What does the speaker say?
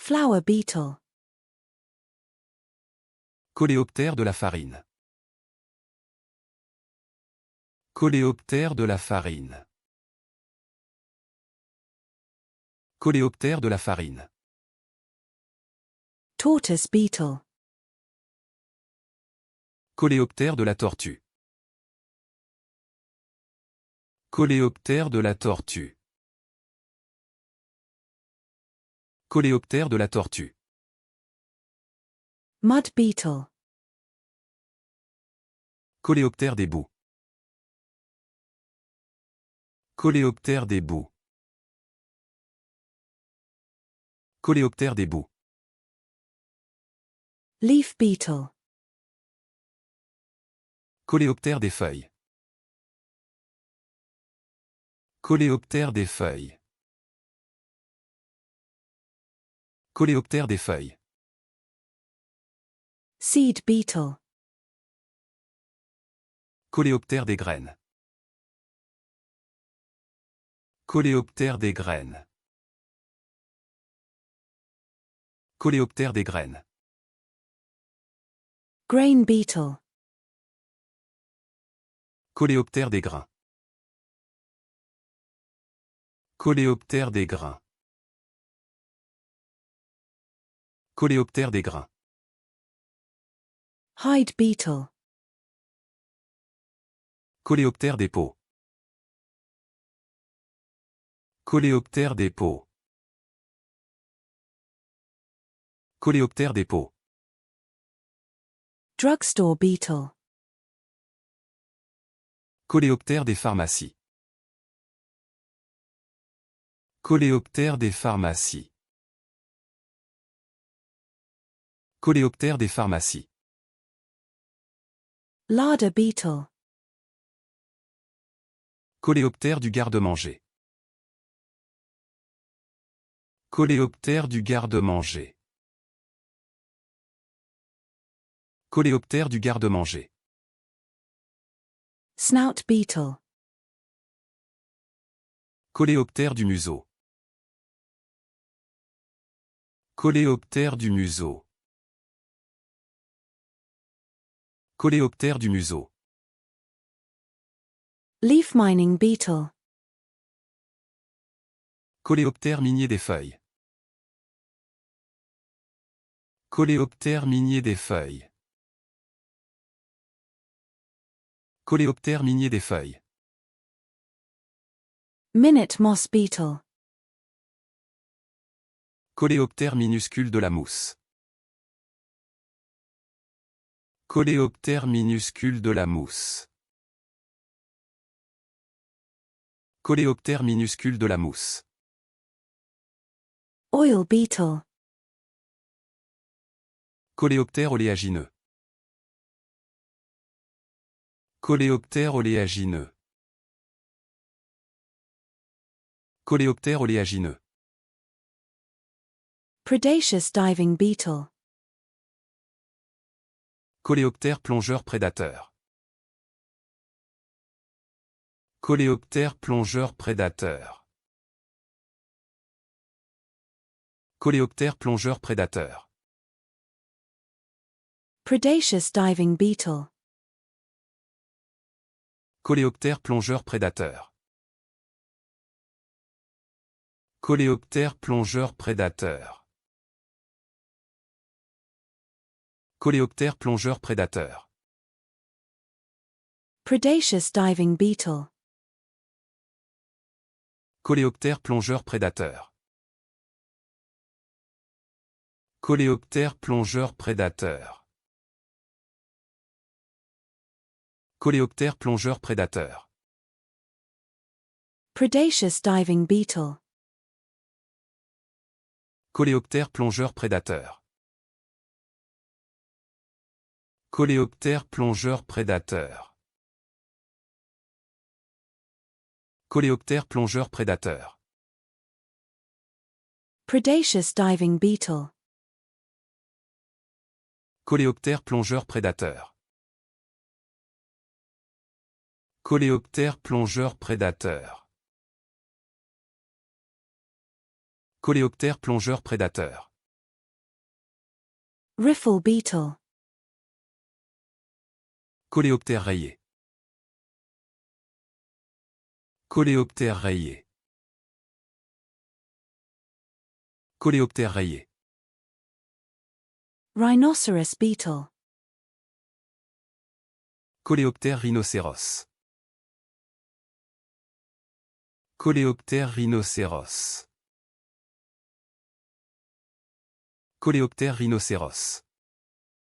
Flour beetle. Coléoptère de la farine. Coléoptère de la farine. Coléoptère de la farine. Tortoise beetle. Coléoptère de la tortue. Coléoptère de la tortue. Coléoptère de la tortue. Mud beetle. Coléoptère des boues. Coléoptère des boues. Coléoptère des boues. Leaf beetle. Coléoptère des feuilles. Coléoptère des feuilles. Coléoptère des feuilles. Seed beetle. Coléoptère des graines. Coléoptère des graines. Coléoptère des graines. Grain beetle. Coléoptère des grains. Coléoptère des grains. Coléoptère des grains. Hide beetle. Coléoptère des peaux. Coléoptère des peaux. Coléoptère des peaux. Drugstore beetle. Coléoptère des pharmacies. Coléoptère des pharmacies. Coléoptère des pharmacies. Larder beetle. Coléoptère du garde-manger. Coléoptère du garde-manger. Coléoptère du garde-manger. Snout beetle. Coléoptère du museau. Coléoptère du museau. Coléoptère du museau. Leaf mining beetle. Coléoptère minier des feuilles. Coléoptère minier des feuilles. Coléoptère minier des feuilles. Minute moss beetle. Coléoptère minuscule de la mousse. Coléoptère minuscule de la mousse. Coléoptère minuscule de la mousse. Oil beetle. Coléoptère oléagineux. Coléoptère oléagineux. Coléoptère oléagineux. Predaceous diving beetle. Coléoptère plongeur prédateur. Coléoptère plongeur prédateur. Coléoptère plongeur prédateur. Predaceous diving beetle. Coléoptère plongeur prédateur. Coléoptère plongeur prédateur. Coléoptère plongeur prédateur. Predaceous diving beetle. Coléoptère plongeur prédateur. Coléoptère plongeur prédateur. Coléoptère plongeur prédateur. Predaceous diving beetle. Coléoptère plongeur prédateur. Coléoptère plongeur prédateur. Coléoptère plongeur prédateur. Predaceous diving beetle. Coléoptère plongeur prédateur. Coléoptère plongeur prédateur. Coléoptère plongeur prédateur. Riffle beetle. Coléoptère rayé. Coléoptère rayé. Coléoptère rayé. Rhinoceros beetle. Coléoptère rhinocéros. Coléoptère rhinocéros. Coléoptère rhinocéros.